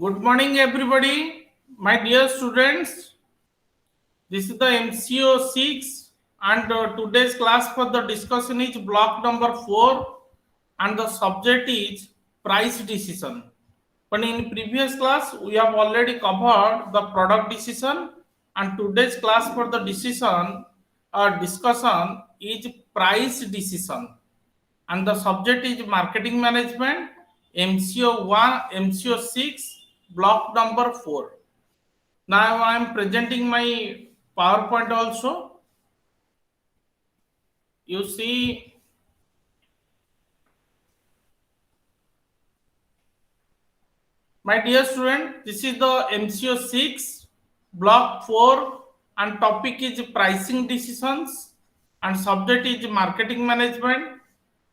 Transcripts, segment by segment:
Good morning, everybody. My dear students, this is the MCO 6, and today's class for the discussion is block number 4, and the subject is price decision. But in previous class, we have already covered the product decision, and today's class for the decision discussion is price decision, and the subject is marketing management, MCO 1, MCO 6, block number 4. Now I am presenting my PowerPoint also. You see, my dear student, this is the MCO 6, block 4, and topic is pricing decisions, and subject is marketing management,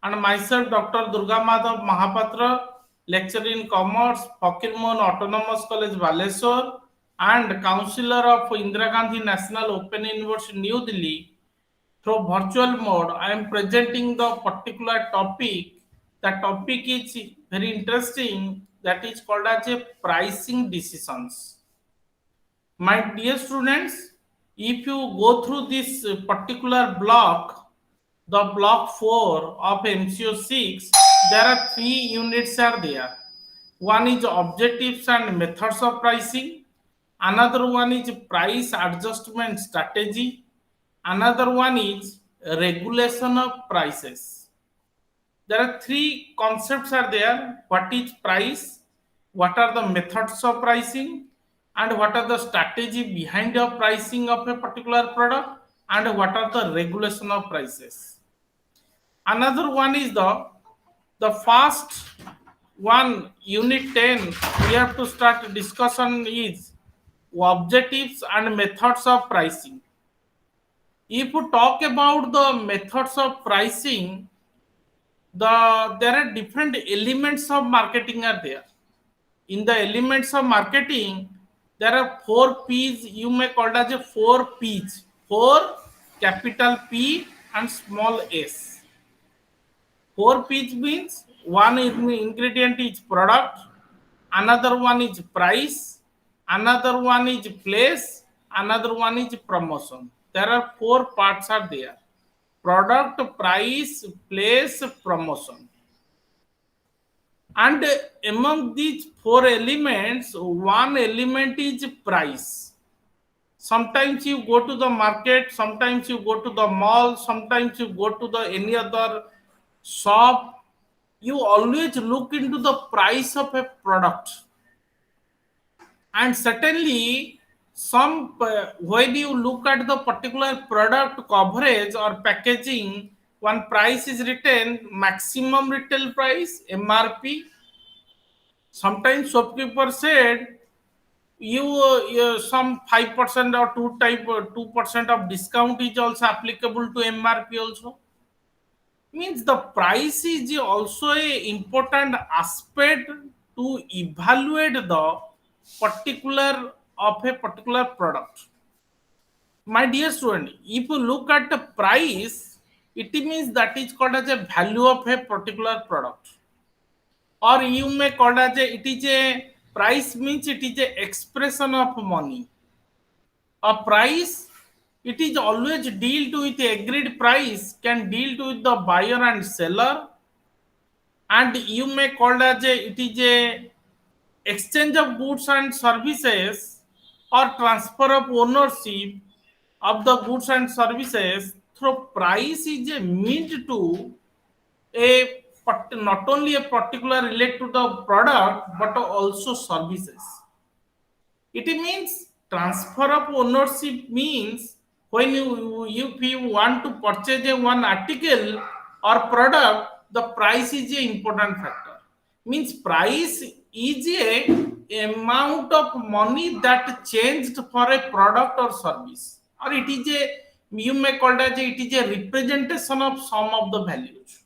and myself, Dr. Durga Madhav Mahapatra, lecturer in commerce, Fakir Mohan Autonomous College, Baleshwar, and counselor of Indira Gandhi National Open University, New Delhi. Through virtual mode, I am presenting the particular topic. The topic is very interesting. That is called as a pricing decisions. My dear students, if you go through this particular block, the block 4 of MCO 6, there are 3 units are there. One is objectives and methods of pricing. Another one is price adjustment strategy. Another one is regulation of prices. There are 3 concepts are there. What is price? What are the methods of pricing? And what are the strategy behind the pricing of a particular product? And what are the regulation of prices? Another one is the first one, unit 10. We have to start discussion is objectives and methods of pricing. If you talk about the methods of pricing, there are different elements of marketing are there. In the elements of marketing, there are 4 P's. You may call it as a 4 P's. 4 capital P and small s. 4 P's means one ingredient is product, another one is price, another one is place, another one is promotion. There are 4 parts are there: product, price, place, promotion. And among these 4 elements, one element is price. Sometimes you go to the market, sometimes you go to the mall, sometimes you go to the any other shop. You always look into the price of a product, and certainly when you look at the particular product coverage or packaging, one price is written maximum retail price, MRP. Sometimes shopkeeper said you some 5% or 2% of discount is also applicable to MRP also. Means the price is also a important aspect to evaluate the particular of a particular product. My dear student, if you look at the price, it means that is called as a value of a particular product, or you may call as it is a price means it is a expression of money. A price, it is always deal to with agreed price, can deal to with the buyer and seller, and you may call as it is a exchange of goods and services, or transfer of ownership of the goods and services through price is a means to not only a particular relate to the product but also services. It means transfer of ownership means when if you want to purchase a one article or product, the price is a important factor. Means price is a amount of money that changed for a product or service, or it is a, you may call it as it is a representation of some of the values.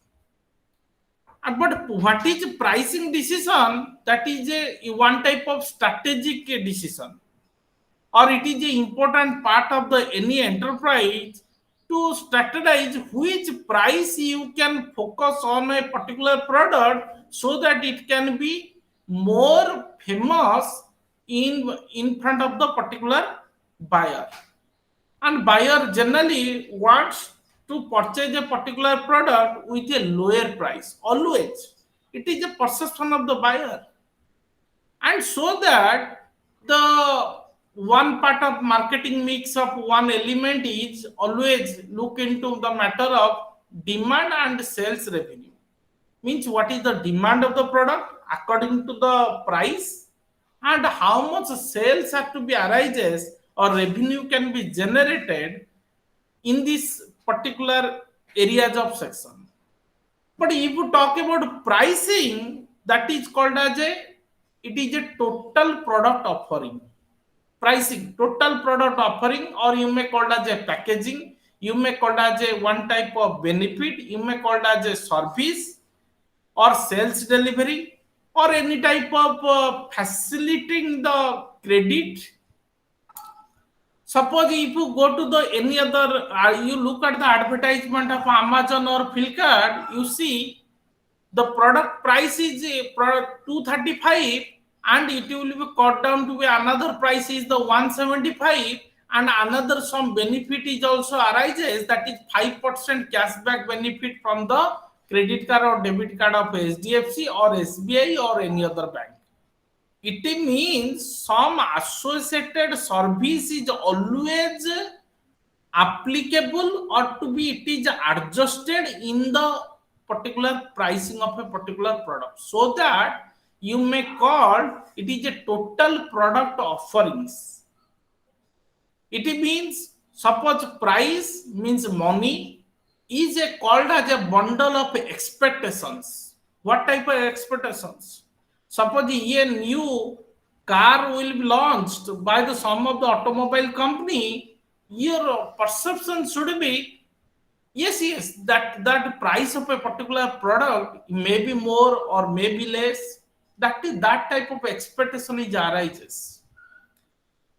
But what is pricing decision? That is a one type of strategic decision, or it is an important part of the any enterprise to strategize which price you can focus on a particular product so that it can be more famous in front of the particular buyer. And buyer generally wants to purchase a particular product with a lower price. Always, it is a perception of the buyer, and so that the one part of marketing mix of one element is always look into the matter of demand and sales revenue. Means what is the demand of the product according to the price, and how much sales have to be arises or revenue can be generated in this particular areas of section. But if you talk about pricing, that is called as it is a total product offering. Pricing, total product offering, or you may call it as a packaging, you may call it as a one type of benefit, you may call it as a service or sales delivery, or any type of facilitating the credit. Suppose if you go to the any other, you look at the advertisement of Amazon or Flipkart, you see the product price is a product 235, and it will be cut down to another price is the 175, and another some benefit is also arises, that is 5% cashback benefit from the credit card or debit card of HDFC or SBI or any other bank. It means some associated service is always applicable or to be it is adjusted in the particular pricing of a particular product, so that you may call it is a total product offerings. It means suppose price means money is a called as a bundle of expectations. What type of expectations? Suppose a new car will be launched by the some of the automobile company, your perception should be yes, that price of a particular product may be more or may be less. That is that type of expectation is arises.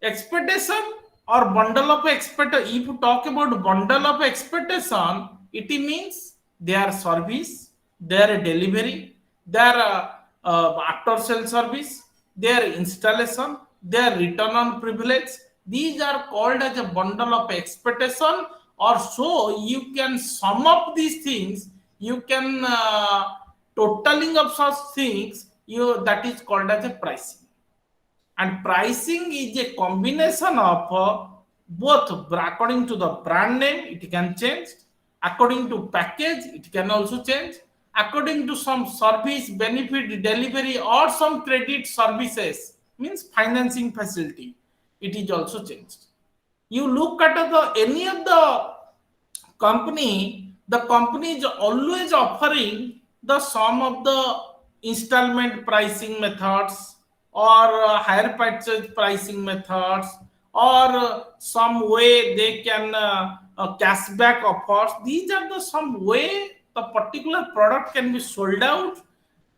Expectation or bundle of expectation. If you talk about bundle of expectation, it means their service, their delivery, their after sale service, their installation, their return on privilege. These are called as a bundle of expectation, or so you can sum up these things. You can totaling of such things. That is called as a pricing. And pricing is a combination of both according to the brand name, it can change, according to package, it can also change, according to some service, benefit, delivery, or some credit services, means financing facility, it is also changed. You look at any of the company, the company is always offering the sum of the installment pricing methods, or higher purchase pricing methods, or some way they can cashback offers. These are the some way the particular product can be sold out,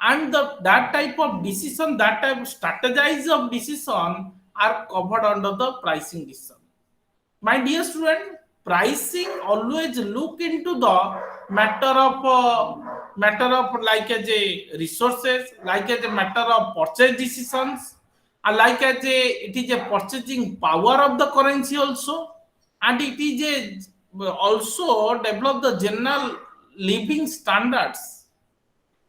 and that type of decision, that type of strategize of decision are covered under the pricing decision. My dear student, pricing always look into the matter of like as a resources, like as a matter of purchase decisions, and like as a it is a purchasing power of the currency also, and it is a also develop the general living standards.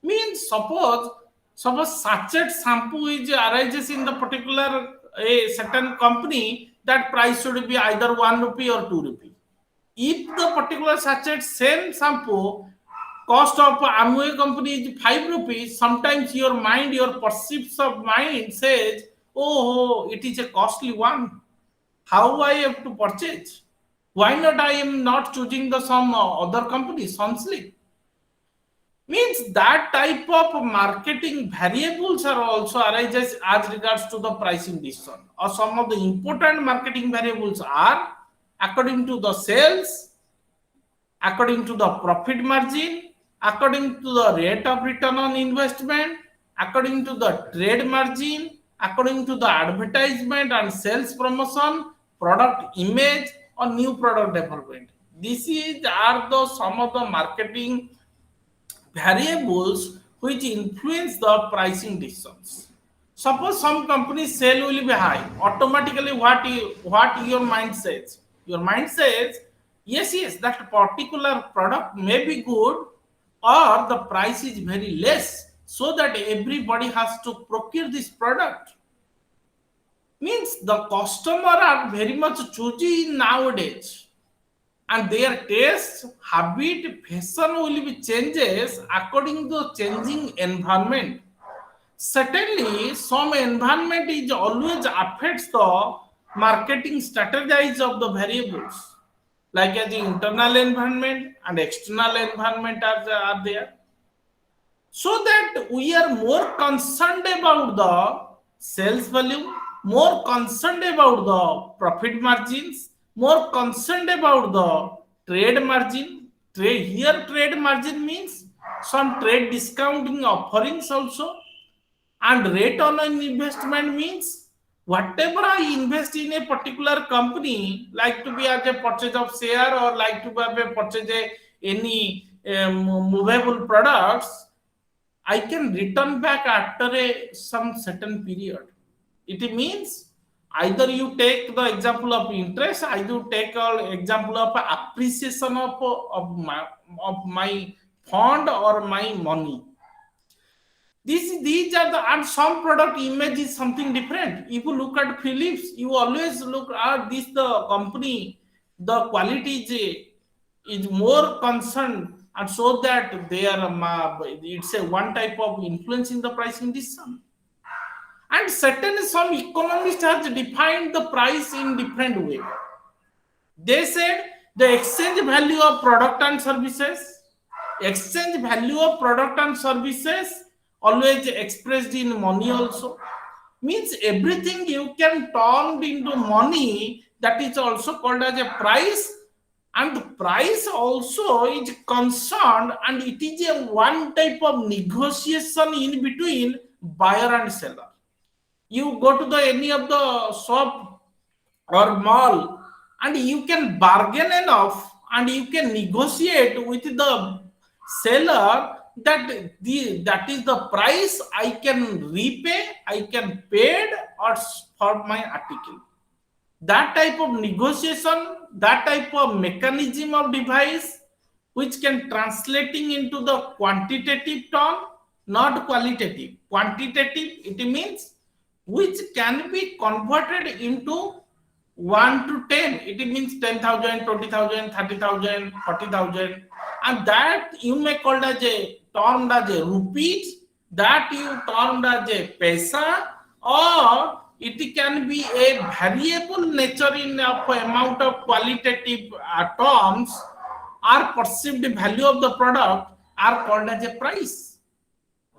Means suppose sachet shampoo is arises in the particular a certain company, that price should be either 1 rupee or 2 rupee. If the particular sachet same shampoo cost of Amway company is 5 rupees, sometimes your mind, your perception of mind says, oh, it is a costly one. How I have to purchase? Why not I am not choosing the some other company, Sunslick? Means that type of marketing variables are also arises as regards to the pricing decision. Or some of the important marketing variables are according to the sales, according to the profit margin, according to the rate of return on investment, according to the trade margin, according to the advertisement and sales promotion, product image, or new product development. Are the some of the marketing variables which influence the pricing decisions. Suppose some company's sale will be high. Automatically, what your mind says? Your mind says, yes, that particular product may be good, or the price is very less, so that everybody has to procure this product. Means the customer are very much choosy nowadays, and their taste, habit, fashion will be changes according to changing environment. Certainly, some environment is always affects the marketing strategies of the variables, like as the internal environment and external environment are there. So that we are more concerned about the sales volume, more concerned about the profit margins, more concerned about the trade margin. Trade margin means some trade discounting offerings also, and rate on an investment means whatever I invest in a particular company, like to be as a purchase of share or like to be a purchase any movable products, I can return back after some certain period. It means either you take the example of interest, either you take an example of appreciation of my fund or my money. These are the, and some product image is something different. If you look at Philips, you always look at this the company, the quality is more concerned, and so that they are it's a one type of influence in the pricing decision. And certainly some economists have defined the price in different way. They said the exchange value of product and services, exchange value of product and services always expressed in money also, means everything you can turn into money, that is also called as a price. And the price also is concerned, and it is a one type of negotiation in between buyer and seller. You go to the any of the shop or mall, and you can bargain enough, and you can negotiate with the seller that that is the price I can repay, I can pay or for my article. That type of negotiation, that type of mechanism of device, which can translating into the quantitative term, not qualitative. Quantitative, it means which can be converted into 1 to 10. It means 10,000, 20,000, 30,000, 40,000, and that you may call as a termed as a rupees, that you termed as a paisa, or it can be a variable nature in of amount of qualitative terms, or perceived value of the product are called as a price.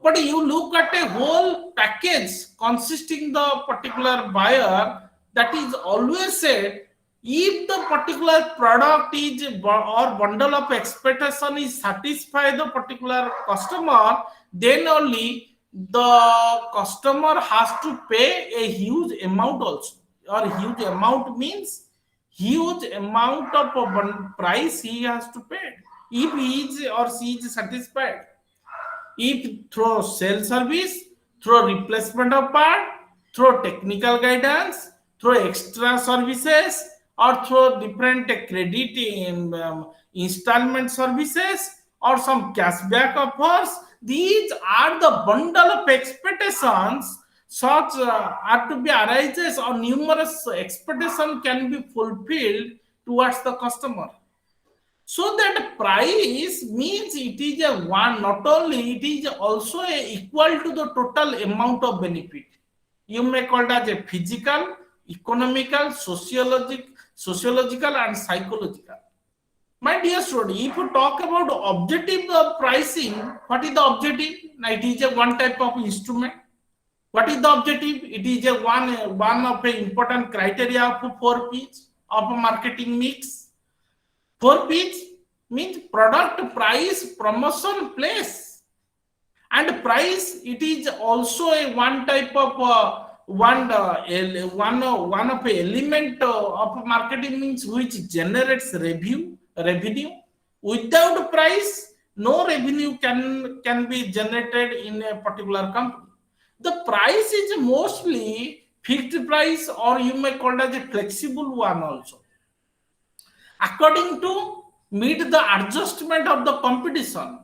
But you look at a whole package consisting the particular buyer, that is always said, if the particular product is or bundle of expectation is satisfy the particular customer, then only the customer has to pay a huge amount also. Or huge amount means huge amount of price he has to pay if he is or she is satisfied. If through sales service, through replacement of part, through technical guidance, through extra services, or through different credit installment services, or some cashback offers, these are the bundle of expectations such are to be arises, or numerous expectations can be fulfilled towards the customer. So that price means it is a one, not only it is also equal to the total amount of benefit. You may call it as a physical, economical, sociological and psychological. My dear student, if you talk about objective of pricing, what is the objective? Now, it is a one type of instrument. What is the objective? It is a one of the important criteria of 4 P's of a marketing mix. 4 P's means product, price, promotion, place. And price, it is also a one type of one of the element of marketing means which generates revenue. Without price, no revenue can be generated in a particular company. The price is mostly fixed price, or you may call it as a flexible one also, according to meet the adjustment of the competition.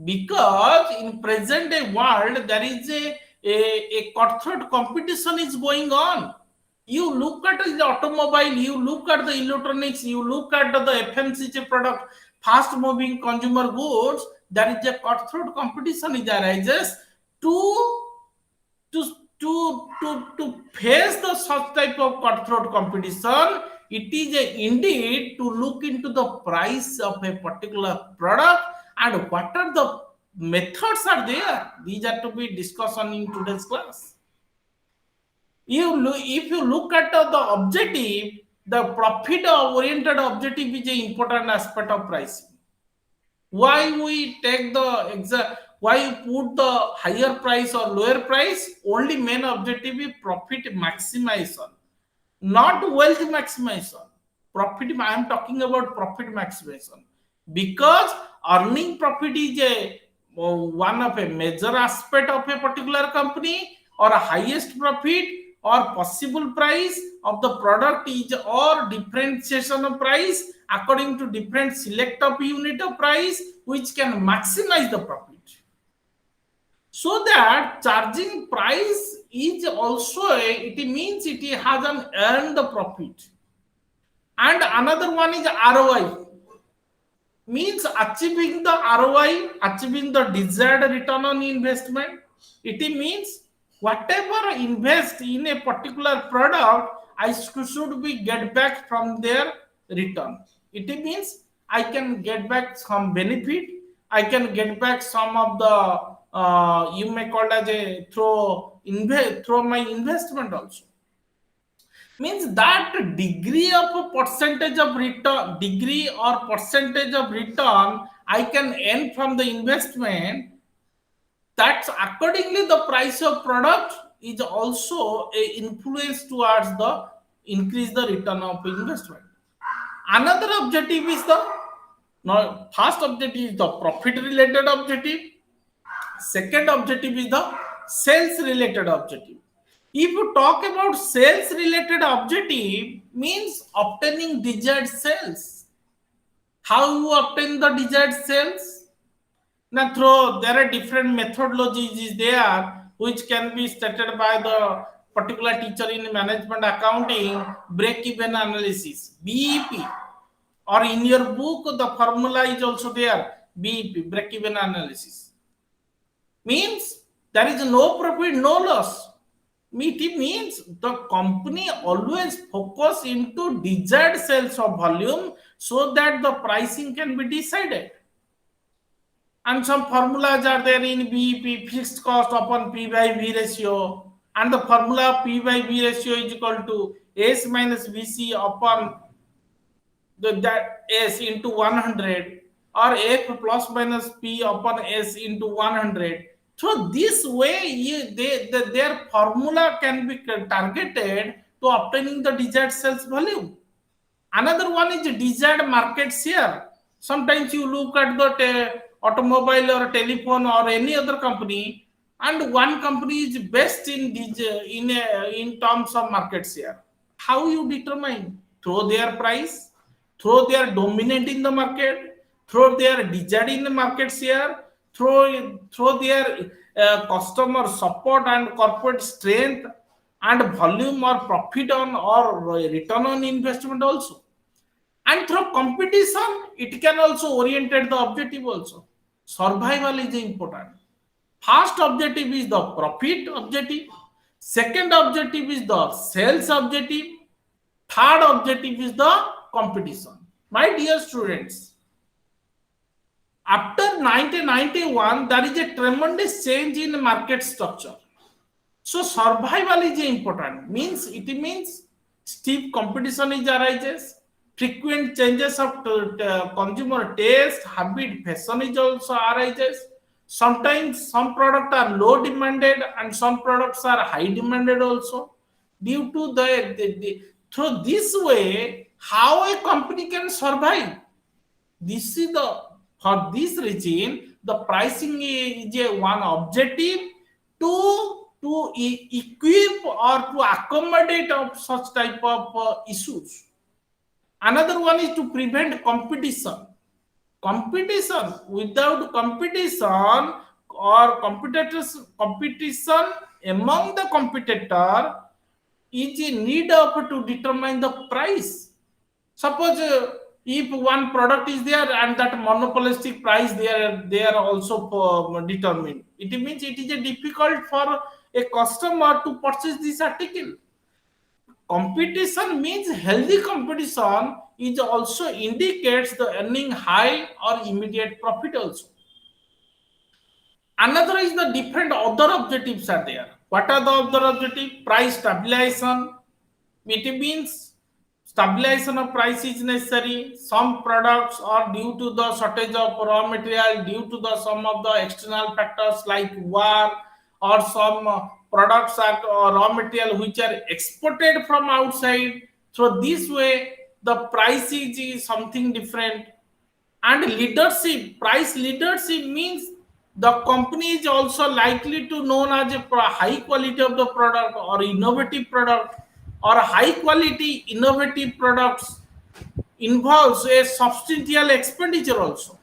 Because in present day world there is a cutthroat competition is going on. You look at the automobile, you look at the electronics, you look at the FMCG product, fast moving consumer goods, there is a cutthroat competition is arises to to to face the such type of cutthroat competition. It is indeed to look into the price of a particular product and what are the methods are there. These are to be discussed on in today's class. If you look at the objective, the profit oriented objective is an important aspect of pricing. Why we take the exact, why you put the higher price or lower price? Only main objective is profit maximization, not wealth maximization. Profit, I am talking about profit maximization, because earning profit is a one of a major aspect of a particular company, or a highest profit or possible price of the product is, or differentiation of price according to different select of unit of price which can maximize the profit. So that charging price is also it means it has an earned the profit. And another one is ROI, means achieving the ROI, achieving the desired return on investment. It means whatever invest in a particular product, I should be get back from their return. It means I can get back some benefit, I can get back some of the you may call as a through my investment also. Means that degree of a percentage of return, degree or percentage of return I can earn from the investment, that's accordingly the price of product is also a influence towards the increase the return of investment. Another objective is the, now first objective is the profit related objective, second objective is the sales related objective. If you talk about sales related objective, means obtaining desired sales. How you obtain the desired sales? Now, through there are different methodologies is there which can be stated by the particular teacher in management accounting, break-even analysis, BEP, or in your book the formula is also there, BEP, break-even analysis. Means there is no profit, no loss. It means the company always focus into desired sales of volume so that the pricing can be decided. And some formulas are there in BEP, fixed cost upon P by V ratio, and the formula P by V ratio is equal to S minus VC upon that S into 100, or F plus minus P upon S into 100. So this way, their formula can be targeted to obtaining the desired sales volume. Another one is desired market share. Sometimes you look at the automobile or telephone or any other company, and one company is best in terms of market share. How you determine? Through their price, through their dominant in the market, through their desired in the market share, through their customer support and corporate strength, and volume or profit on or return on investment also. And through competition, it can also orientate the objective also. Survival is important. First objective is the profit objective. Second objective is the sales objective. Third objective is the competition. My dear students, after 1991, there is a tremendous change in market structure. So survival is important. It means steep competition is arises, frequent changes of consumer taste, habit, fashion is also arises. Sometimes some products are low demanded and some products are high demanded also. Due to through this way, how a company can survive. This is the, for this regime, the pricing is a one objective to to equip or to accommodate of such type of issues. Another one is to prevent competition. Competition, without competition or competition among the competitor is in need of to determine the price. Suppose if one product is there and that monopolistic price they are also determined, it means it is a difficult for a customer to purchase this article. Competition means healthy competition is also indicates the earning high or immediate profit also. Another is the different other objectives are there. What are the other objectives? Price stabilization. It means stabilization of price is necessary. Some products are due to the shortage of raw material, due to the some of the external factors like war, or some products are raw material which are exported from outside. So this way, the price is something different. And leadership, price leadership means the company is also likely to known as a high quality of the product or innovative product, or high quality innovative products involves a substantial expenditure also.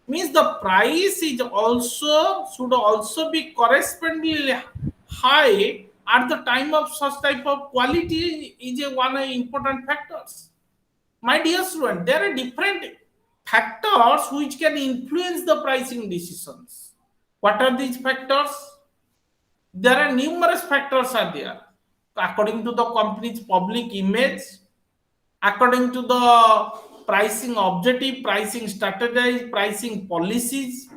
Means the price is also should also be correspondingly high at the time of such type of quality is a one important factors. My dear student, there are different factors which can influence the pricing decisions. What are these factors? There are numerous factors are there. According to the company's public image, according to the pricing objective, pricing strategies, pricing policies,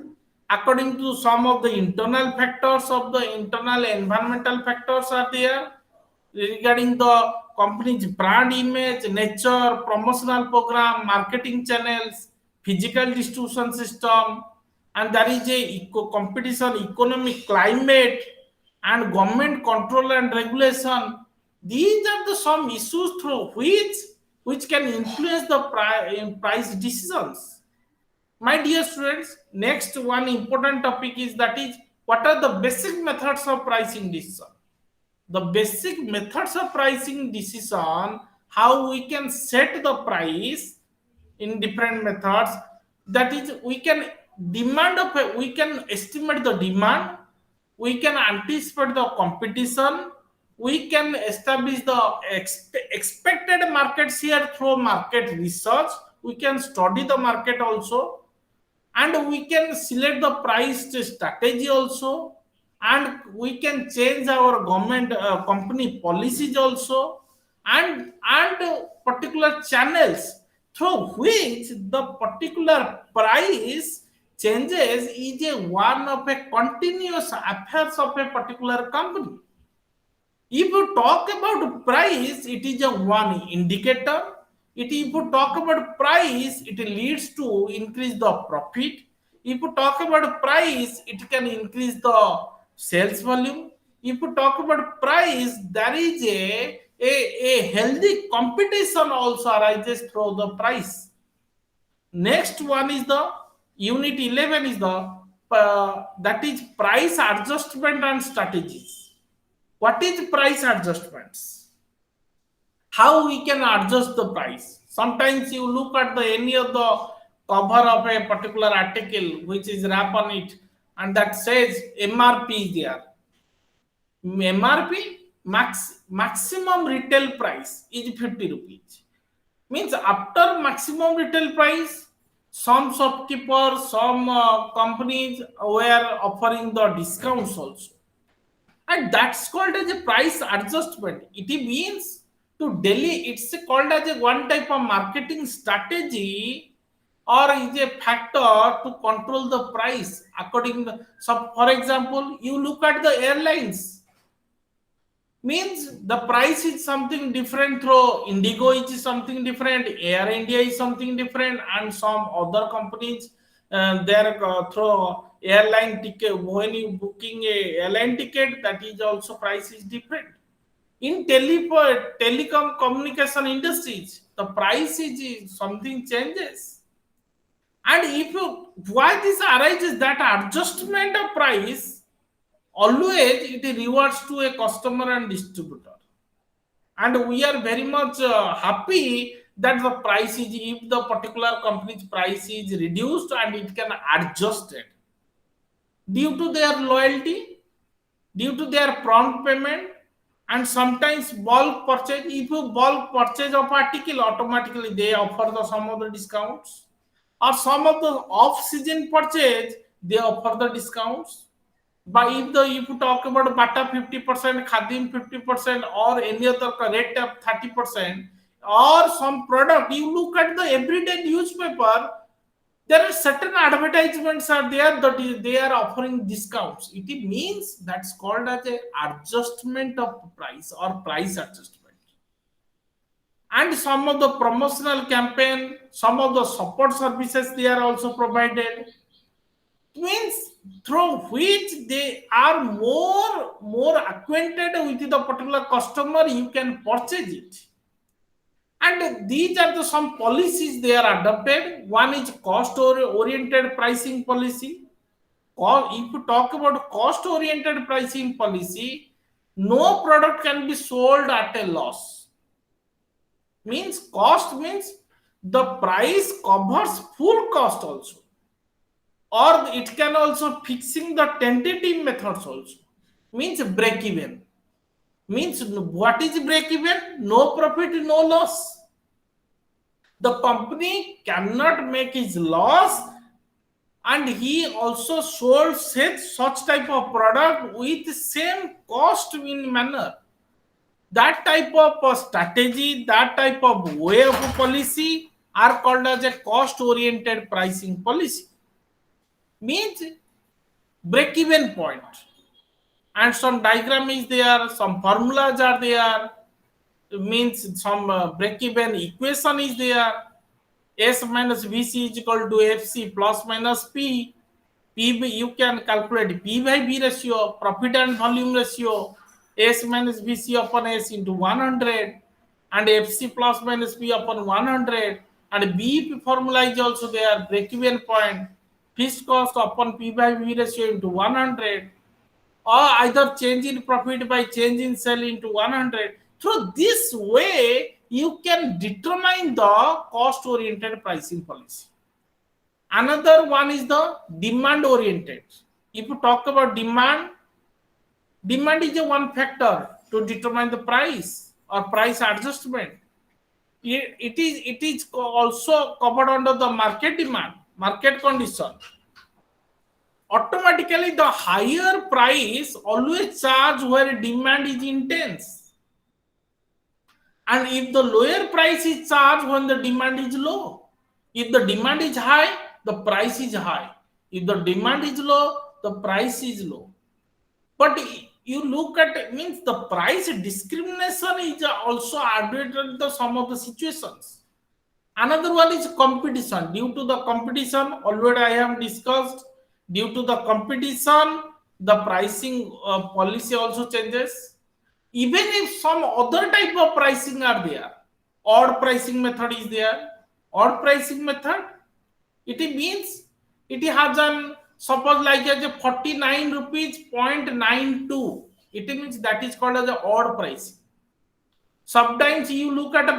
according to some of the internal factors of the internal environmental factors are there, regarding the company's brand image, nature, promotional program, marketing channels, physical distribution system, and there is a competition, economic climate, and government control and regulation. These are the some issues through which can influence the price decisions. My dear students, next one important topic is that is what are the basic methods of pricing decision. The basic methods of pricing decision, how we can set the price in different methods. That is, we can we can estimate the demand, we can anticipate the competition, we can establish the expected market share through market research, we can study the market also, and we can select the price strategy also, and we can change our government company policies also, and particular channels through which the particular price changes is a one of a continuous affairs of a particular company. If you talk about price, it is a one indicator. If you talk about price, it leads to increase the profit. If you talk about price, it can increase the sales volume. If you talk about price, there is a healthy competition also arises through the price. Next one is the unit 11 is the that is price adjustment and strategies. What is price adjustments? How we can adjust the price? Sometimes you look at the any of the cover of a particular article which is wrap on it, and that says MRP is there. MRP, maximum retail price is 50 rupees. Means after maximum retail price, some shopkeepers, some companies were offering the discounts also, and that's called as a price adjustment. It means to Delhi, it's called as a one type of marketing strategy, or is a factor to control the price according to, so for example, you look at the airlines, means the price is something different through Indigo is something different, Air India is something different, and some other companies they're through airline ticket. When you booking a airline ticket, that is also price is different. In telecom communication industries, the price is something changes. And if you why this arises, that adjustment of price always it rewards to a customer and distributor. And we are very much happy that the price is, if the particular company's price is reduced and it can adjust it due to their loyalty, due to their prompt payment, and sometimes bulk purchase. If you bulk purchase of article, automatically they offer the some of the discounts, or some of the off season purchase they offer the discounts. But if you talk about Bata 50%, Khadim 50%, or any other rate of 30%, or some product, you look at the everyday newspaper, there are certain advertisements are there that they are offering discounts. It means that's called as a adjustment of price or price adjustment. And some of the promotional campaign, some of the support services they are also provided, means through which they are more acquainted with the particular customer, you can purchase it. And these are the some policies they are adopted. One is cost oriented pricing policy. If you talk about cost oriented pricing policy, no product can be sold at a loss. Means cost means the price covers full cost also, or it can also fixing the tentative methods also. Means break even. Means what is break even? No profit, no loss. The company cannot make his loss, and he also sold such type of product with same cost in manner. That type of strategy, that type of way of policy are called as a cost oriented pricing policy. Means break even point, and some diagram is there, some formulas are there. Means some break even equation is there. S minus VC is equal to FC plus minus P. You can calculate P by V ratio, profit and volume ratio, S minus VC upon S into 100, and FC plus minus P upon 100. And B formula is also there, break even point, fixed cost upon P by V ratio into 100, or either change in profit by change in sale into 100. Through this way, you can determine the cost oriented pricing policy. Another one is the demand oriented. If you talk about demand is a one factor to determine the price or price adjustment. It is also covered under the market demand, market condition. Automatically the higher price always charge where demand is intense, and if the lower price is charged when the demand is low. If the demand is high, the price is high. If the demand is low, the price is low. But you look at, means the price discrimination is also added to some of the situations. Another one is competition. Due to the competition, already I have discussed, due to the competition, the pricing policy also changes. Even if some other type of pricing are there, odd pricing method is there. Odd pricing method, it means it has an, suppose like as a 49 rupees 0.92. It means that is called as a odd pricing. Sometimes you look at a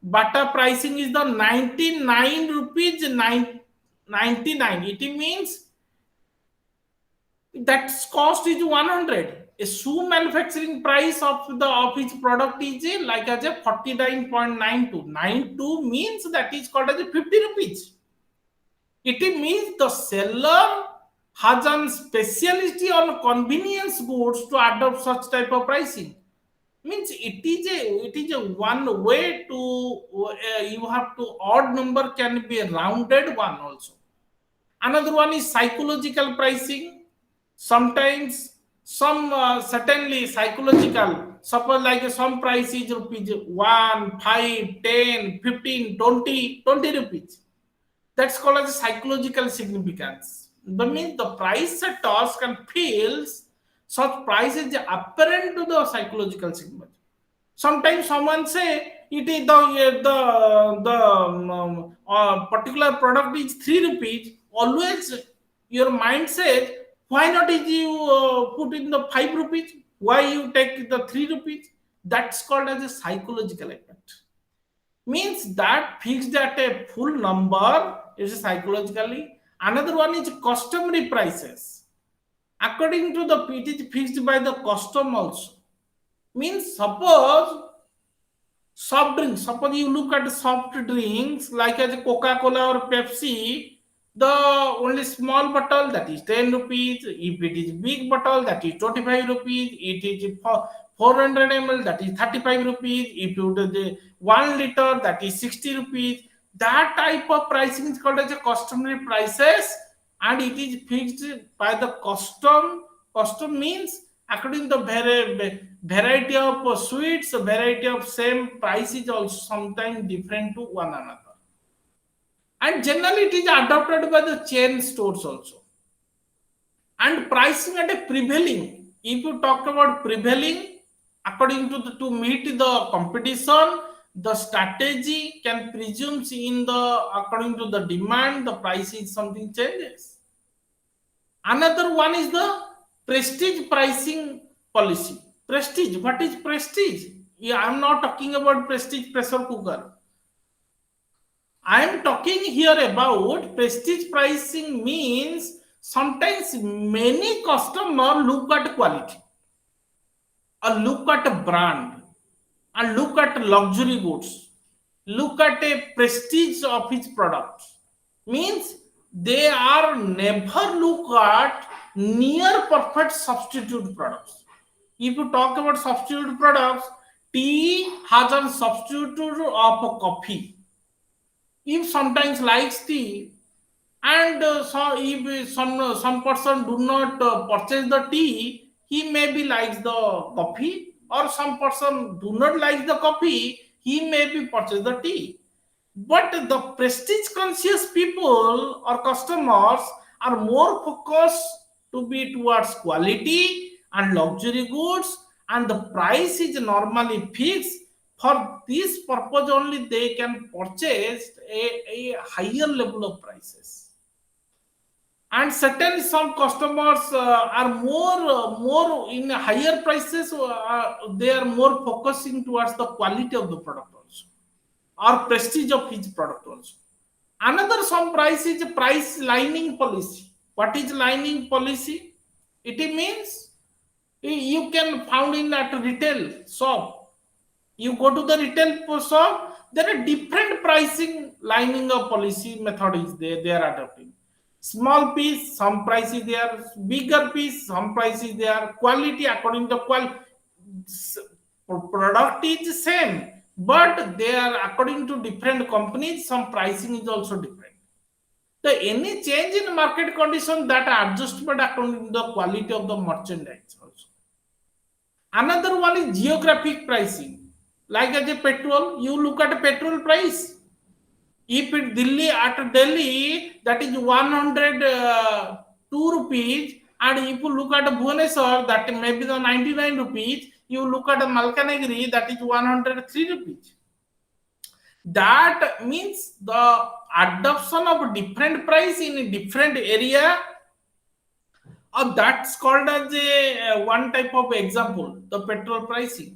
Bata pricing is the 99 rupees 99. It means that cost is 100. A shoe manufacturing price of his product is like as a 49.92. 92 means that is called as a 50 rupees. It means the seller has a specialty on convenience goods to adopt such type of pricing. Means it is a one way to you have to, odd number can be a rounded one also. Another one is psychological pricing. Sometimes some certainly psychological, suppose like some price is rupees 1, 5, 10, 15, 20 rupees. That's called as psychological significance. That means the price setters can feel such price is apparent to the psychological significance. Sometimes someone say it is the particular product is 3 rupees. Always your mind says Why not is you put in the 5 rupees? Why you take the 3 rupees? That's called as a psychological effect. Means that fixed at a full number is psychologically. Another one is customary prices. According to the it is fixed by the custom also. Means suppose soft drinks, suppose you look at soft drinks like as Coca-Cola or Pepsi, the only small bottle that is 10 rupees. If it is big bottle that is 25 rupees. It is 400 ml that is 35 rupees. If you do the 1 liter that is 60 rupees. That type of pricing is called as a customary prices, and it is fixed by the custom. Custom means according to the variety of sweets, variety of same price is also sometimes different to one another. And generally it is adopted by the chain stores also. And pricing at a prevailing, if you talk about prevailing, according to to meet the competition, the strategy can presume in the according to the demand, the price is something changes. Another one is the prestige pricing policy. Prestige, what is prestige? Yeah, I'm not talking about prestige pressure cooker. I am talking here about prestige pricing means sometimes many customers look at quality, or look at a brand, and look at luxury goods, look at a prestige of its products. Means they are never look at near perfect substitute products. If you talk about substitute products, tea has a substitute of coffee. If sometimes likes tea, and so if some person do not purchase the tea, he maybe likes the coffee, or some person do not like the coffee, he may be purchase the tea. But the prestige conscious people or customers are more focused to be towards quality and luxury goods, and the price is normally fixed. For this purpose only they can purchase a higher level of prices. And certainly some customers are more in higher prices. They are more focusing towards the quality of the product also, or prestige of his product also. Another some price is price lining policy. What is lining policy? It means you can found in at retail shop. You go to the retail shop, there are different pricing lining of policy method is there. They are adopting. Small piece, some price is there. Bigger piece, some price is there. Quality according to quality, product is same, but they are according to different companies, some pricing is also different. So any change in market condition that adjustment according to the quality of the merchandise also. Another one is geographic pricing. Like as a petrol, you look at a petrol price. If it Delhi, that is 102 rupees, and if you look at Bhubaneswar, that may be the 99 rupees. You look at Malkanagiri, that is 103 rupees. That means the adoption of different price in a different area, or that's called as a one type of example, the petrol pricing.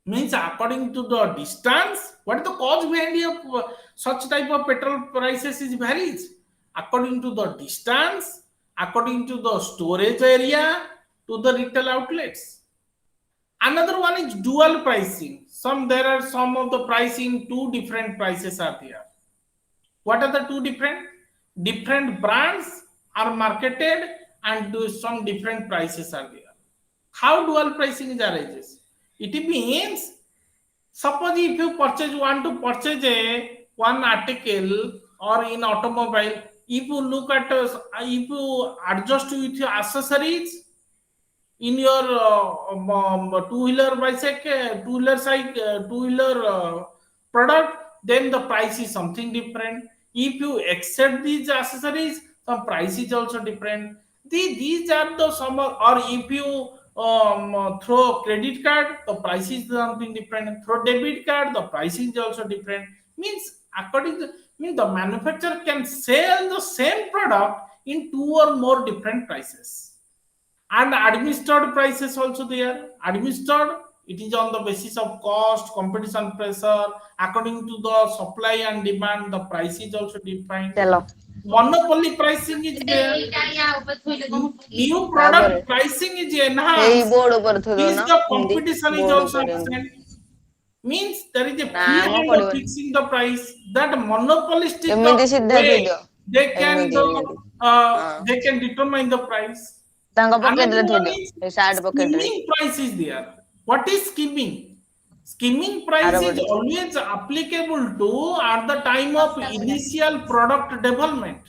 Means according to the distance, what is the cause behind such type of petrol prices is varies according to the distance, according to the storage area, to the retail outlets. Another one is dual pricing. There are some of the pricing, two different prices are there. What are the two different brands are marketed, and some different prices are there. How dual pricing is arises? It means suppose if you want to purchase one article or in automobile, if you look at if you adjust with your accessories in your two-wheeler bicycle, two-wheeler product, then the price is something different. If you accept these accessories, the price is also different. These are the some, or if you throw credit card, the price is something different. Throw debit card, the price is also different. Means according to the manufacturer can sell the same product in two or more different prices. And administered prices also there. Administered, it is on the basis of cost, competition pressure, according to the supply and demand, the price is also defined. चलो Monopoly pricing is there. New तापर product pricing is यही enhanced. Board ऊपर थो दो Means ना the Hindi competition is board also ऊपर absent. Means there is a ना free म hand of पड़िबनी fixing the price. That monopolistic ଏମିତି ସିଧା way ଥୋଇଦିଅ they can determine the price. ତାଙ୍କ ପକେଟ Another ରେ one ଥୋଇଦିଅ is ଏ ସାର୍ଟ ପକେଟ ରେ skimming price is there. What is skimming? Skimming ଆର price is ପଟେ ଥୋ always applicable to at the time of initial product development.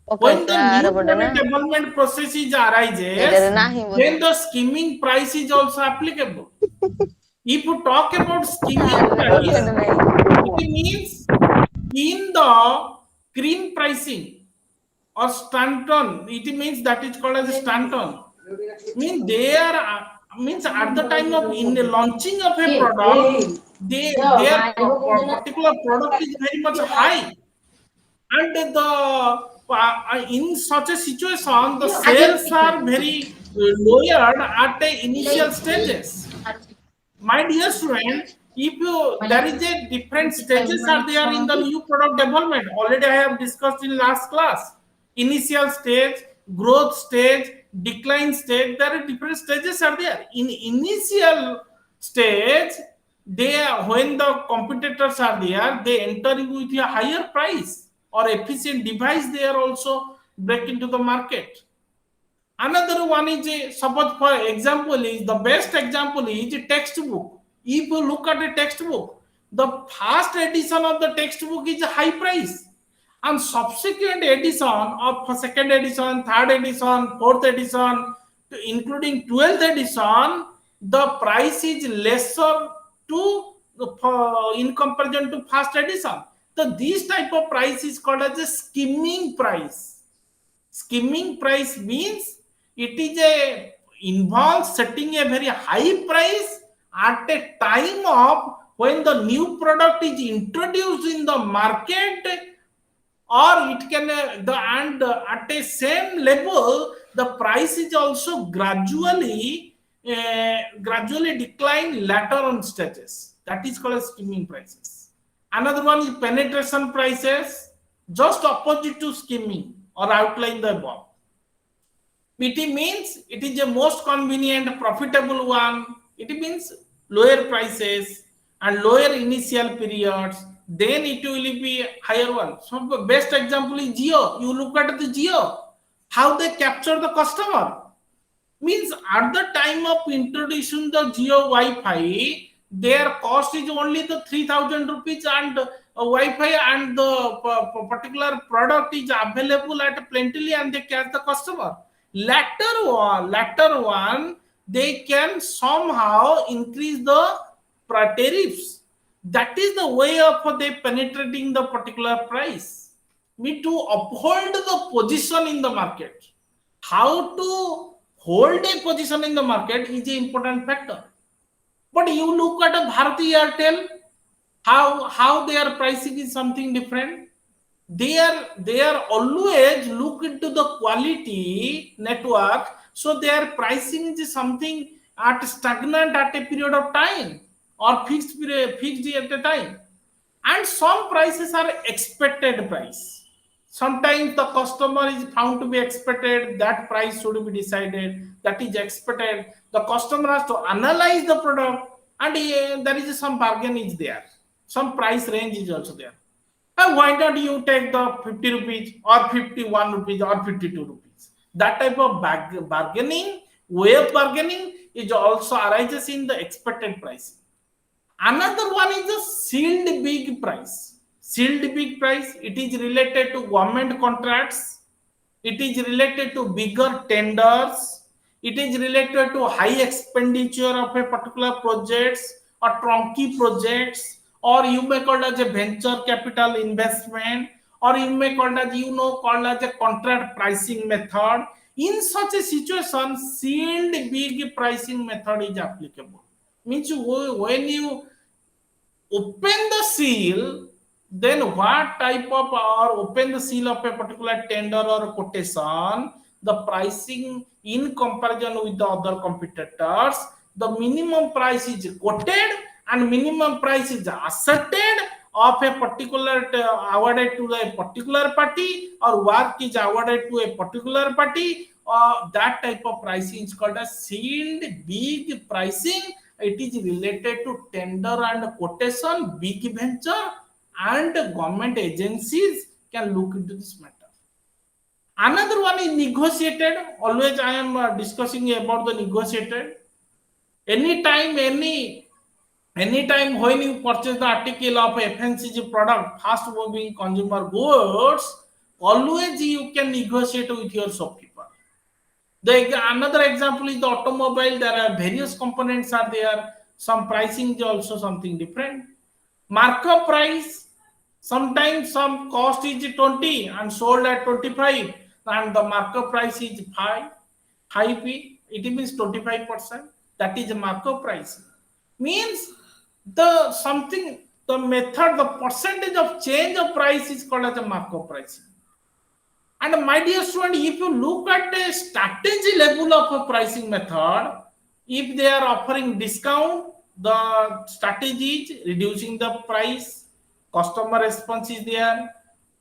When pocket the ଆର new ପଟେ ନା product development process is arises, ଏଇଟାରେ ନାହିଁ ବୋଧେ then the skimming price is also applicable. If you talk about skimming ଆର price, pocket ନାହିଁ it means in the cream pricing or Stanton, it means that is called as Stanton. Means they are means at the time of in the launching of a product, their particular product is very much high, and in such a situation, the sales are very lowered at the initial stages. My dear student, if you there is a different stages are there in the new product development. Already I have discussed in last class. Initial stage, growth stage, decline stage. There are different stages are there. In initial stage, they when the competitors are there, they enter with a higher price or efficient device. They are also break into the market. Another one is suppose for example is the best example is a textbook. If you look at a textbook, the first edition of the textbook is a high price, and subsequent edition of second edition, third edition, fourth edition, including 12th edition, the price is lesser to in comparison to first edition. So this type of price is called as a skimming price. Skimming price means it is a involves setting a very high price at a time of when the new product is introduced in the market, or it can the and at a same level the price is also gradually decline later on stages. That is called as skimming prices. Another one is penetration prices, just opposite to skimming or outline the above. PT means it is the most convenient, profitable one. It means lower prices and lower initial periods. Then it will be higher one. So the best example is Geo. You look at the Geo, how they capture the customer. Means at the time of introducing the Geo Wi-Fi, their cost is only the 3,000 rupees, and Wi-Fi and the particular product is available at plentifully, and they catch the customer. Later one, they can somehow increase the tariffs. That is the way of they penetrating the particular price. We to uphold the position in the market. How to hold a position in the market is an important factor. But you look at a Bharti Airtel, how their pricing is something different. They are always look into the quality network, so their pricing is something at stagnant at a period of time, or fixed at a time. And some prices are expected price. Sometimes the customer is found to be expected, that price should be decided, that is expected. The customer has to analyze the product, and there is some bargain is there, some price range is also there. And why not you take the 50 rupees or 51 rupees or 52 rupees? That type of bargaining, way of bargaining is also arises in the expected price. Another one is the sealed big price. Sealed big price, it is related to government contracts, it is related to bigger tenders, it is related to high expenditure of a particular projects or trunky projects, or you may call it as a venture capital investment, or you may call it as called as a contract pricing method. In such a situation, sealed big pricing method is applicable. Means when you open the seal, then what type of or open the seal of a particular tender or quotation, the pricing in comparison with the other competitors, the minimum price is quoted and minimum price is asserted of a particular awarded to a particular party or work is awarded to a particular party. That type of pricing is called as sealed big pricing. It is related to tender and quotation, big venture, and government agencies can look into this matter. Another one is negotiated. Always I am discussing about the negotiated. Anytime when you purchase the article of FMCG product, fast moving consumer goods, always you can negotiate with your shopkeeper. Another example is the automobile. There are various components are there. Some pricing is also something different. Markup price. Sometimes some cost is 20 and sold at 25, and the markup price is 5. High P. It means 25%. That is a markup price. Means the method, the percentage of change of price is called as a markup pricing. And my dear student, if you look at the strategy level of a pricing method, if they are offering discount, the strategy is reducing the price, customer response is there,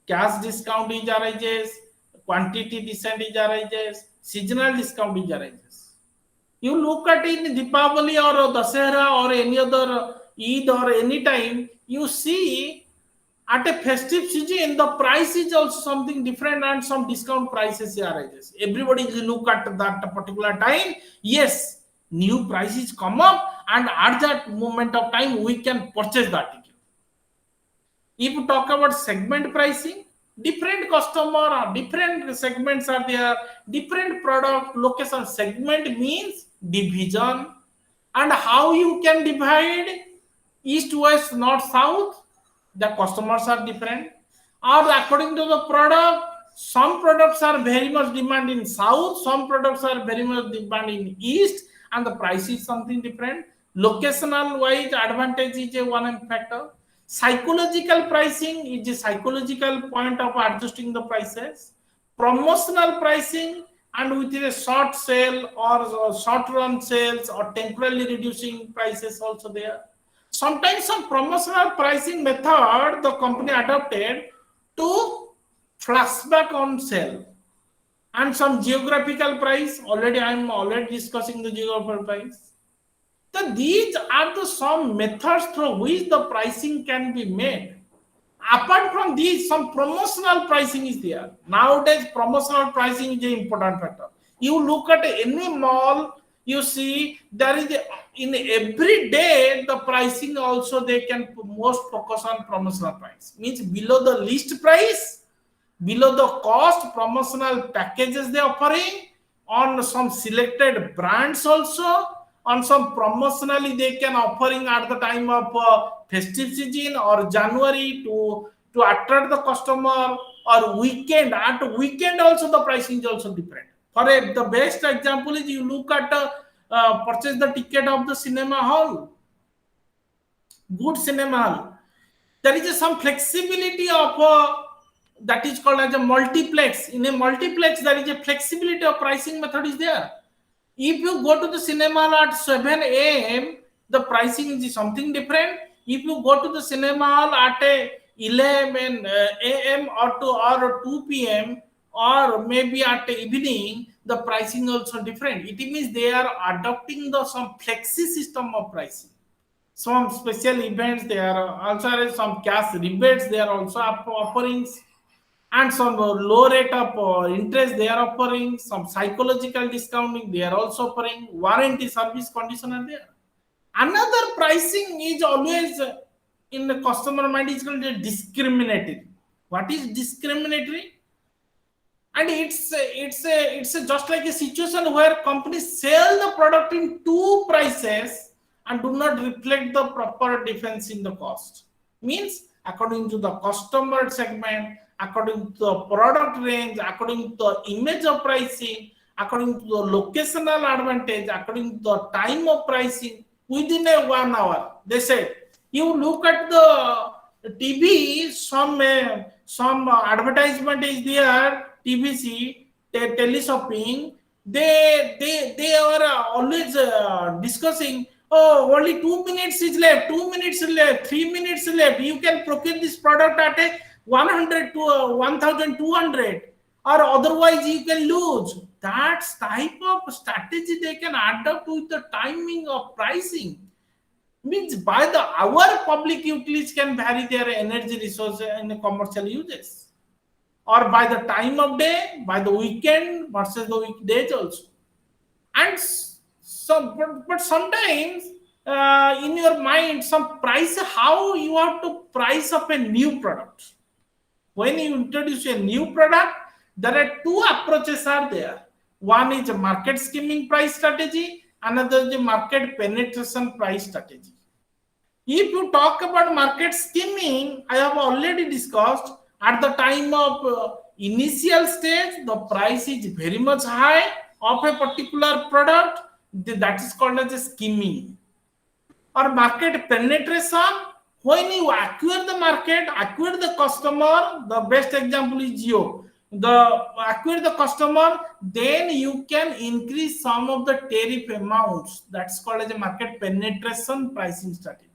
cash discount is arises, quantity discount is arises, seasonal discount is arises. You look at it in Deepavali or Dasera or any other Eid or any time, you see at a festive season, the price is also something different and some discount prices arises. Everybody look at that particular time. Yes, new prices come up, and at that moment of time, we can purchase that ticket. If you talk about segment pricing, different customer or different segments are there, different product location. Segment means division, and how you can divide east, west, north, south. The customers are different, or according to the product, some products are very much demand in south, some products are very much demand in east, and the price is something different. Locational wise advantage is a one factor. Psychological pricing is a psychological point of adjusting the prices. Promotional pricing, and within a short sale or short run sales or temporarily reducing prices also there. Sometimes some promotional pricing method the company adopted to flashback on sale, and some geographical price. I am already discussing the geographical price. So these are the some methods through which the pricing can be made. Apart from these, some promotional pricing is there. Nowadays, promotional pricing is an important factor. You look at any mall, you see there is in every day the pricing also they can most focus on promotional price. Means below the list price, below the cost, promotional packages they are offering on some selected brands also, on some promotionally they can offering at the time of festive season or January to attract the customer, or weekend. At weekend also the pricing is also different. The best example is you look at purchase the ticket of the cinema hall, good cinema hall. There is some flexibility of that is called as a multiplex. In a multiplex, there is a flexibility of pricing method is there. If you go to the cinema hall at 7 a.m., the pricing is something different. If you go to the cinema hall at 11 a.m. or 2 p.m. or maybe at evening, the pricing also different. It means they are adopting some flexi system of pricing. Some special events, they are also some cash rebates, they are also offerings, and some low rate of interest they are offering, some psychological discounting they are also offering, warranty service condition are there. Another pricing is always in the customer mind is called discriminatory. What is discriminatory? And it's just like a situation where companies sell the product in two prices and do not reflect the proper difference in the cost. Means according to the customer segment, according to the product range, according to the image of pricing, according to the locational advantage, according to the time of pricing, within a 1 hour. They say, you look at the TV, some advertisement is there, TVC, teleshopping. They are always discussing. Oh, only 2 minutes is left. 2 minutes left. 3 minutes left. You can procure this product at a 100 to 1,200, or otherwise you can lose. That's type of strategy they can adapt with the timing of pricing. Means by the hour, public utilities can vary their energy resources in commercial uses, or by the time of day, by the weekend versus the weekdays also. And so, but sometimes in your mind, some price, how you have to price up a new product. When you introduce a new product, there are two approaches are there. One is a market skimming price strategy, another is a market penetration price strategy. If you talk about market skimming, I have already discussed at the time of initial stage, the price is very much high of a particular product. That is called as a skimming. Or market penetration, when you acquire the market, acquire the customer, the best example is Geo. The acquire the customer, then you can increase some of the tariff amounts. That's called as a market penetration pricing strategy.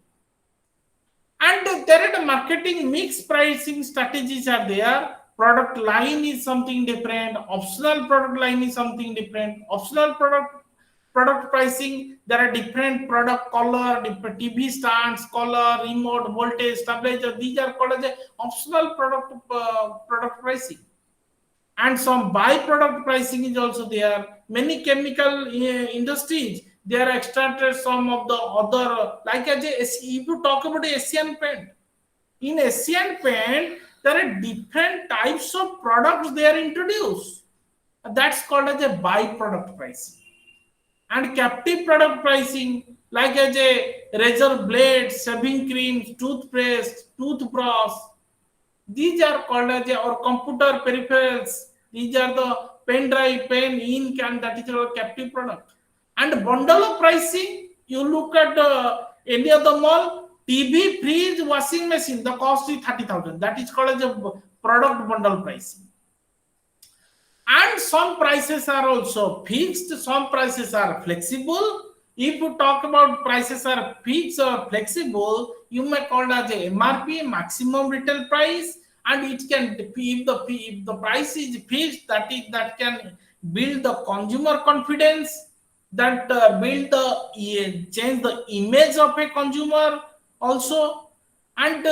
And there are the marketing mix pricing strategies are there. Product line is something different. Optional product line is something different. Optional product pricing, there are different product color, different TV stands, color, remote, voltage, stabilizer. These are called as a optional product pricing. And some byproduct pricing is also there. Many chemical industries, they are extracted some of the other, like if you talk about Asian paint, in Asian paint, there are different types of products they are introduced. That's called as a byproduct pricing. And captive product pricing, like as a razor blades, shaving creams, toothpaste, toothbrush, these are called as our computer peripherals. These are the pen drive, pen, ink, and that is our captive product. And bundle of pricing, you look at any of the mall, TV, fridge, washing machine, the cost is 30,000. That is called as a product bundle pricing. And some prices are also fixed, some prices are flexible. If you talk about prices are fixed or flexible, you may call it as a MRP, maximum retail price, and it can, if the price is fixed, that can build the consumer confidence, that build the change the image of a consumer also. And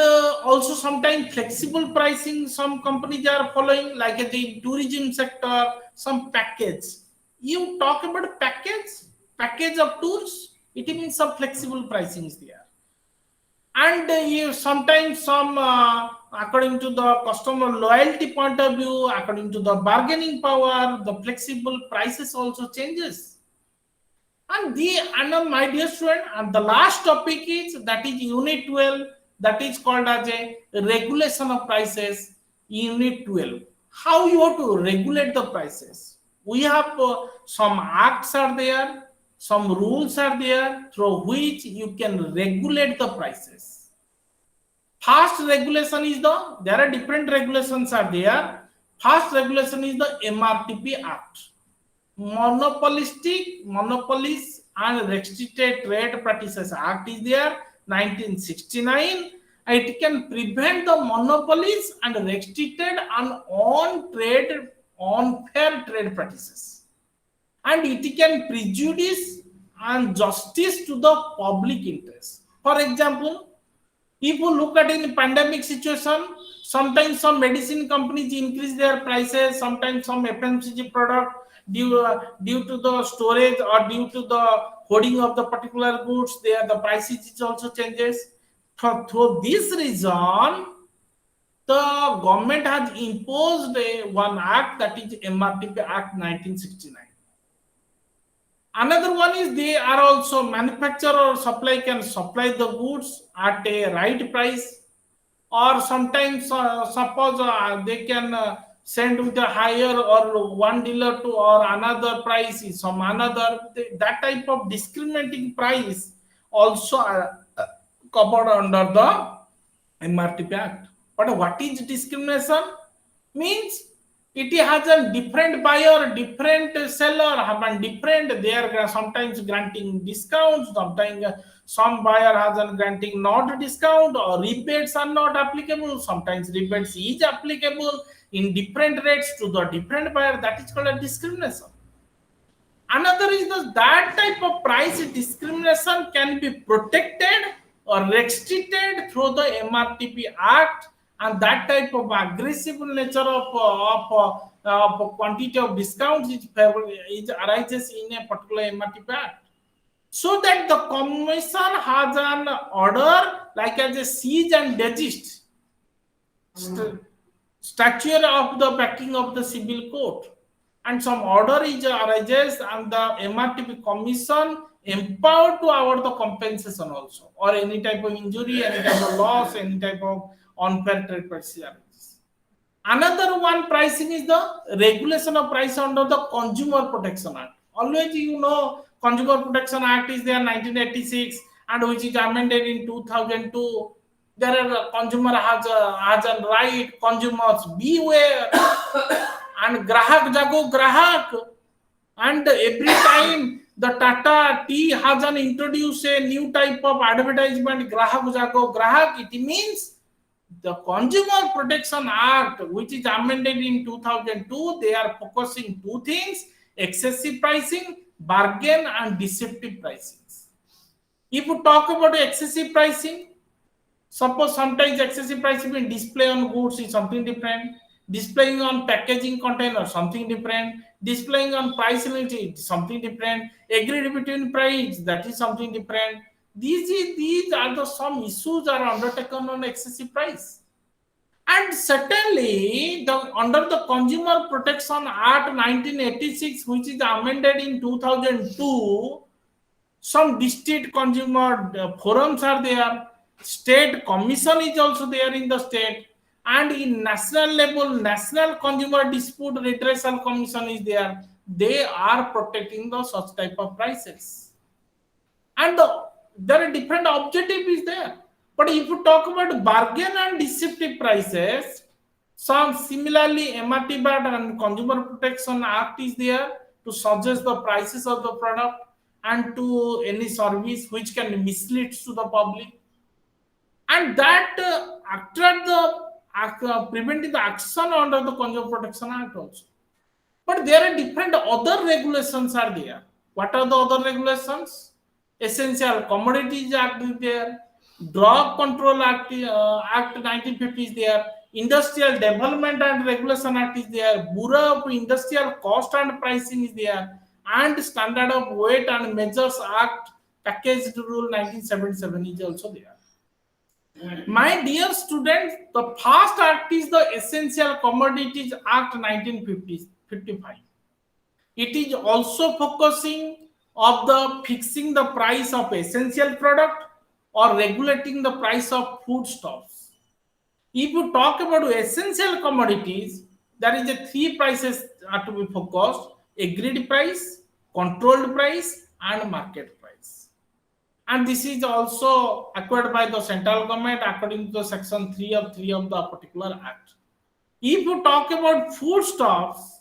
also sometimes flexible pricing some companies are following, like the tourism sector, some package. You talk about package of tours, it means some flexible pricing is there. And you sometimes some according to the customer loyalty point of view, according to the bargaining power, the flexible prices also changes. And my dear student, and the last topic is that is unit 12, that is called as a regulation of prices. Unit 12, how you have to regulate the prices. We have some acts are there, some rules are there through which you can regulate the prices. First regulation is there are different regulations are there. First regulation is the MRTP Act. Monopolies and Restricted Trade Practices Act is there, 1969. It can prevent the monopolies and restricted and unfair trade practices, and it can prejudice and justice to the public interest. For example, if you look at in pandemic situation, sometimes some medicine companies increase their prices, sometimes some FMCG product due to the storage or due to the hoarding of the particular goods, the prices also changes. Through this reason, the government has imposed one act, that is MRTP Act 1969. Another one is they are also manufacturer or supply can supply the goods at a right price, or sometimes suppose they can send with a higher or one dealer to or another price is some another, that type of discriminating price also covered under the MRTP Act. But what is discrimination? Means it has a different buyer, different seller, have a different. They are sometimes granting discounts, sometimes some buyer has a granting not discount, or rebates are not applicable. Sometimes rebates is applicable in different rates to the different buyer. That is called a discrimination. Another is that type of price discrimination can be protected or restricted through the MRTP Act, and that type of aggressive nature of quantity of discounts is arises in a particular MRTP Act. So that the Commission has an order like as a siege and desist stature of the backing of the civil court, and some order is arises, and the MRTP Commission empowered to award the compensation also, or any type of injury, any type of loss, any type of unfair trade practices. Another one pricing is the regulation of price under the Consumer Protection Act. Always you know Consumer Protection Act is there 1986, and which is amended in 2002. There are consumer has a right, consumers beware, and grahak jago grahak. And every time the Tata Tea has an introduce a new type of advertisement, grahak jago grahak, it means the Consumer Protection Act, which is amended in 2002, they are focusing two things: excessive pricing, bargain, and deceptive pricing. If you talk about excessive pricing, suppose sometimes excessive pricing means display on goods is something different, displaying on packaging container something different, displaying on price limited something different, agreed between price that is something different. These are the some issues are undertaken on excessive price. And certainly, under the Consumer Protection Act 1986, which is amended in 2002, some district consumer forums are there, state commission is also there in the state, and in national level, National Consumer Dispute Redressal Commission is there. They are protecting the such type of prices. And there are different objective is there. But if you talk about bargain and deceptive prices, some similarly MRTP and Consumer Protection Act is there to suggest the prices of the product and to any service which can mislead to the public, and that attract the preventing the action under the Consumer Protection Act also. But there are different other regulations are there. What are the other regulations? Essential Commodities Act is there, Drug Control Act, Act 1950 is there, Industrial Development and Regulation Act is there, Bureau of Industrial Cost and Pricing is there, and Standard of Weight and Measures Act Packaged Rule 1977 is also there. My dear students, the first act is the Essential Commodities Act 1955. It is also focusing of the fixing the price of essential product or regulating the price of foodstuffs. If you talk about essential commodities, there is a three prices are to be focused: agreed price, controlled price, and market price. And this is also acquired by the central government according to the section 3 of the particular act. If you talk about foodstuffs,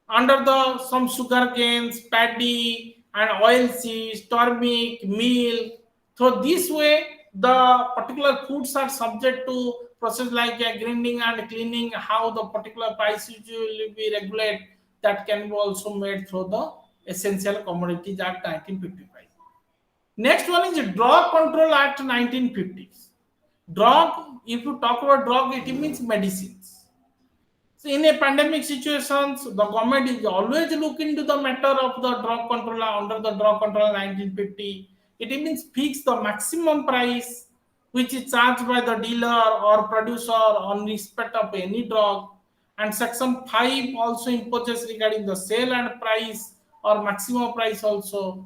under the some sugar canes, paddy, and oilseeds, turmeric, meal. So this way, the particular foods are subject to process like grinding and cleaning. How the particular price will be regulated, that can be also made through the Essential Commodities Act 1955. Next one is the Drug Control Act 1950. Drug, if you talk about drug, it means medicines. So in a pandemic situations, the government is always looking into the matter of the drug control under the Drug Control 1950. It means fix the maximum price which is charged by the dealer or producer on respect of any drug. And section 5 also imposes regarding the sale and price or maximum price also.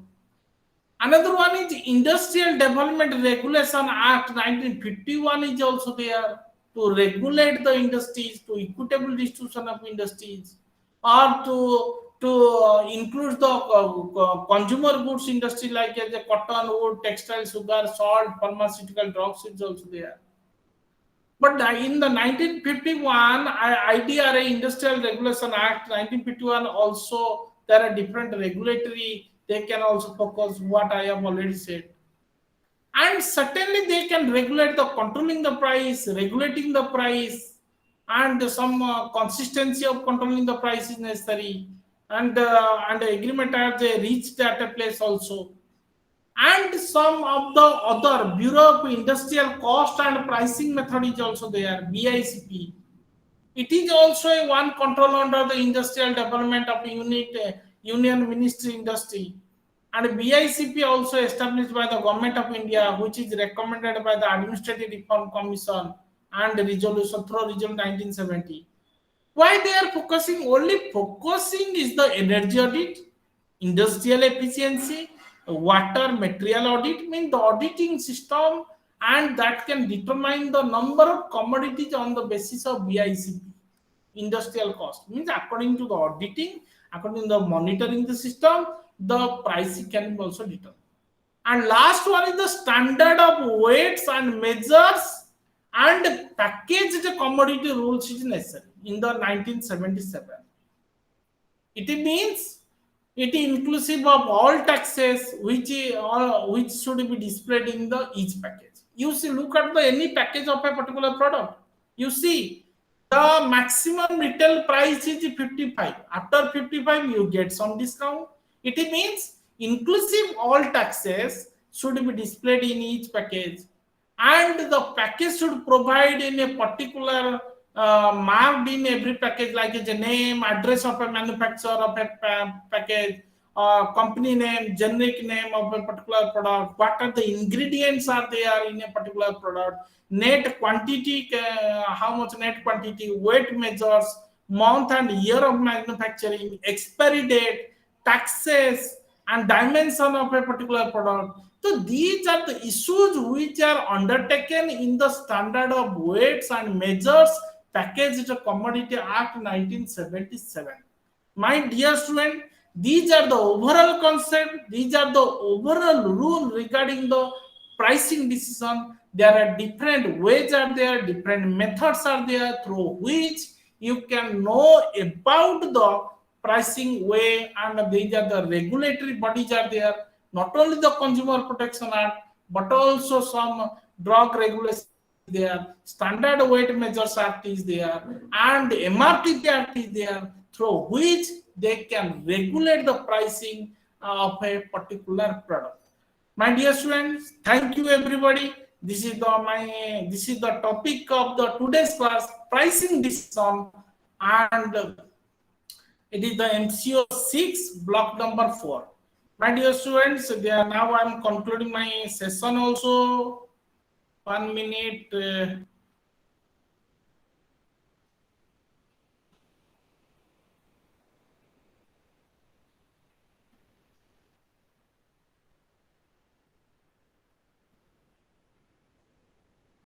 Another one is Industrial Development Regulation Act 1951 is also there to regulate the industries, to equitable distribution of industries, or to include the consumer goods industry like the cotton, wood, textile, sugar, salt, pharmaceutical drugs is also there. But in the 1951 IDRA Industrial Regulation Act 1951 also there are different regulatory. They can also focus what I have already said, and certainly they can regulate the controlling the price, regulating the price, and some consistency of controlling the price is necessary, and the agreement has reached at a place also, and some of the other Bureau of Industrial Cost and Pricing Method is also there, BICP. It is also a one control under the Industrial Development of Union Ministry Industry. And BICP also established by the Government of India, which is recommended by the Administrative Reform Commission and resolution through resolution 1970. Why they are focusing? Only focusing is the energy audit, industrial efficiency, water material audit, mean the auditing system, and that can determine the number of commodities on the basis of BICP, industrial cost. Means according to the auditing, according to the monitoring the system, the price can be also determined. And last one is the standard of weights and measures and packaged commodity rules is necessary in the 1977. It means it is inclusive of all taxes which should be displayed in the each package. You see, look at the any package of a particular product. You see, the maximum retail price is 55. After 55, you get some discount. It means inclusive all taxes should be displayed in each package, and the package should provide in a particular marked in every package, like a name, address of a manufacturer of a package, company name, generic name of a particular product, what are the ingredients are there in a particular product, net quantity, how much net quantity, weight measures, month and year of manufacturing, expiry date, taxes, and dimension of a particular product. So these are the issues which are undertaken in the standard of weights and measures packaged commodity act 1977. My dear student, these are the overall concept, these are the overall rule regarding the pricing decision. There are different ways are there, different methods are there through which you can know about the pricing way, and these are the regulatory bodies are there, not only the Consumer Protection Act, but also some drug regulations there, Standard Weight Measures Act is there, and MRTP Act is there, through which they can regulate the pricing of a particular product. My dear students, thank you everybody. This is the topic of the today's class, pricing decision, and it is the MCO-6 block number 4. My dear students, now I am concluding my session also. 1 minute.